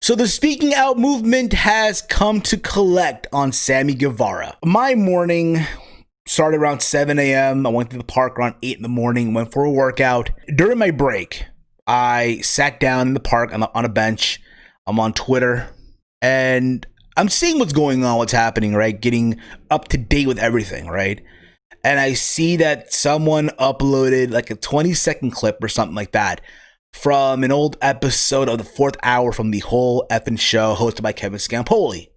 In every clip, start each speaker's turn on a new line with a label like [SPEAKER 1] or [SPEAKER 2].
[SPEAKER 1] So the speaking out movement has come to collect on Sammy Guevara. My morning started around 7 a.m. I went to the park around 8 in the morning, went for a workout. During my break, I sat down in the park on a bench. I'm on Twitter, and I'm seeing what's going on, what's happening, right? Getting up to date with everything, right? And I see that someone uploaded like a 20-second clip or something like that from an old episode of the 4th Hour from the Whole Effing Show hosted by Kevin Scampoli.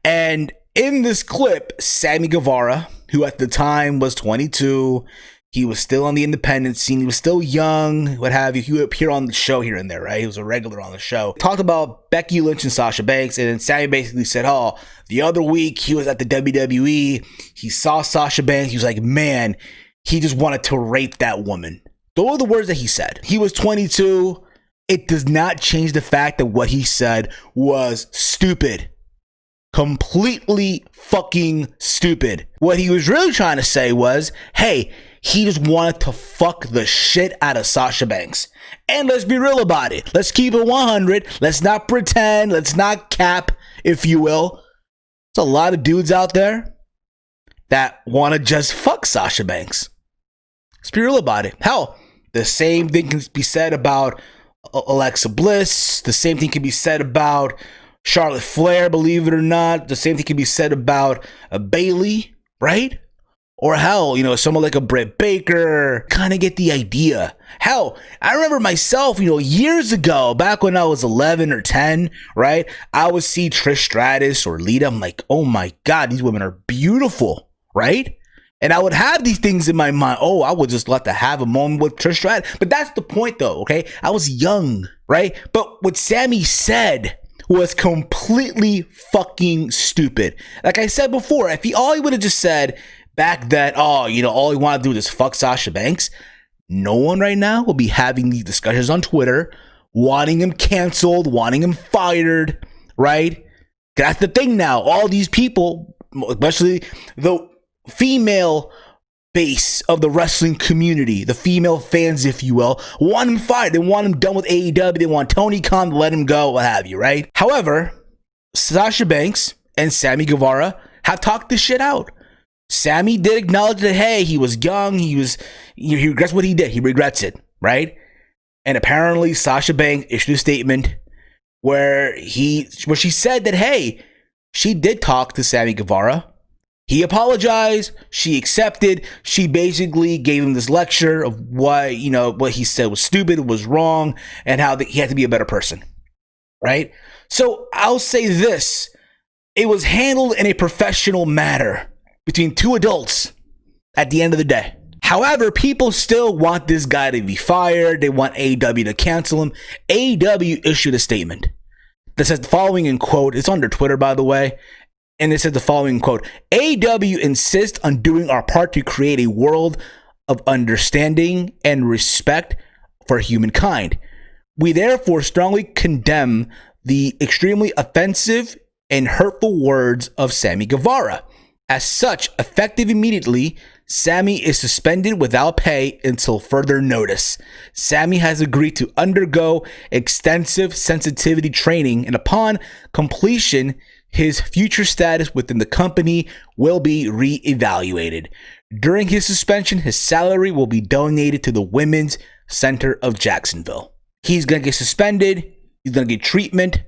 [SPEAKER 1] And in this clip, Sammy Guevara, who at the time was 22, he was still on the independent scene, he was still young, what have you. He would appear on the show here and there, right? He was a regular on the show. Talked about Becky Lynch and Sasha Banks, and then Sammy basically said, oh, the other week he was at the WWE, he saw Sasha Banks, he was like, man, he just wanted to rape that woman. Those are the words that he said. He was 22. It does not change the fact that what he said was stupid. Completely fucking stupid. What he was really trying to say was, hey, he just wanted to fuck the shit out of Sasha Banks. And let's be real about it. Let's keep it 100. Let's not pretend. Let's not cap, if you will. There's a lot of dudes out there that want to just fuck Sasha Banks. Let's be real about it. Hell, the same thing can be said about Alexa Bliss. The same thing can be said about Charlotte Flair, believe it or not. The same thing can be said about Bayley, right? Or hell, someone like a Britt Baker. Kind of get the idea. Hell, I remember myself, years ago, back when I was 11 or 10, right? I would see Trish Stratus or Lita. I'm like, oh my God, these women are beautiful, right? And I would have these things in my mind. Oh, I would just love to have a moment with Trish Stratus. But that's the point though, okay? I was young, right? But what Sammy said was completely fucking stupid. Like I said before, if all he would have just said back then, all he wanted to do is fuck Sasha Banks, no one right now will be having these discussions on Twitter, wanting him canceled, wanting him fired, right? That's the thing now. All these people, especially the female base of the wrestling community, the female fans, if you will, want him fired. They want him done with AEW. They want Tony Khan to let him go, what have you, right? However, Sasha Banks and Sammy Guevara have talked this shit out. Sammy did acknowledge that, hey, he was young. He regrets what he did. He regrets it, right? And apparently Sasha Banks issued a statement where she said that, hey, she did talk to Sammy Guevara. He apologized. She accepted. She basically gave him this lecture of why, what he said was stupid, was wrong, and how he had to be a better person, right? So I'll say this. It was handled in a professional manner between two adults at the end of the day. However, people still want this guy to be fired. They want AEW to cancel him. AEW issued a statement that says the following in quote. It's on their Twitter, by the way. And it says the following quote, AEW insists on doing our part to create a world of understanding and respect for humankind. We therefore strongly condemn the extremely offensive and hurtful words of Sammy Guevara. As such, effective immediately, Sammy is suspended without pay until further notice. Sammy has agreed to undergo extensive sensitivity training, and upon completion, his future status within the company will be re-evaluated. During his suspension, his salary will be donated to the Women's Center of Jacksonville. He's going to get suspended. He's going to get treatment,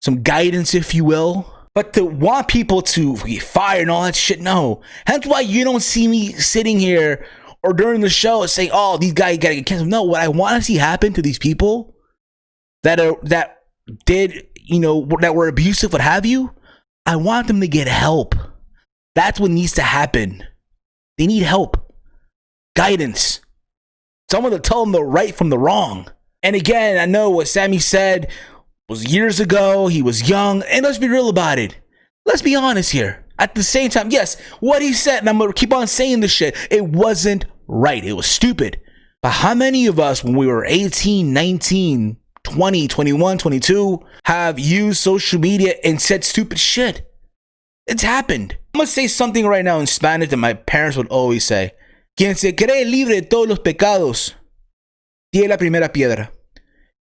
[SPEAKER 1] some guidance, if you will. But to want people to get fired and all that shit, no. That's why you don't see me sitting here or during the show saying, oh, these guys got to get canceled. No, what I want to see happen to these people that were abusive, what have you, I want them to get help. That's what needs to happen. They need help, guidance, someone to tell them the right from the wrong. And again, I know what Sammy said was years ago. He was young, and let's be real about it. Let's be honest here. At the same time, yes, what he said, and I'm going to keep on saying this shit, it wasn't right. It was stupid. But how many of us, when we were 18, 19, 20, 21, 22, have used social media and said stupid shit? It's happened. I'm going to say something right now in Spanish that my parents would always say. Quien se cree libre de todos los pecados, tiene la primera piedra.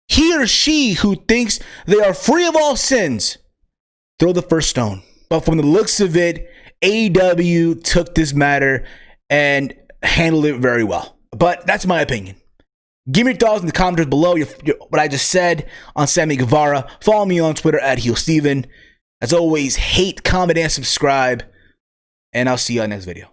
[SPEAKER 1] he or she who thinks they are free of all sins, throw the first stone. But from the looks of it, AEW took this matter and handled it very well. But that's my opinion. Give me your thoughts in the comments below, what I just said on Sammy Guevara. Follow me on Twitter at HeelSteven. As always, hate, comment, and subscribe. And I'll see you on the next video.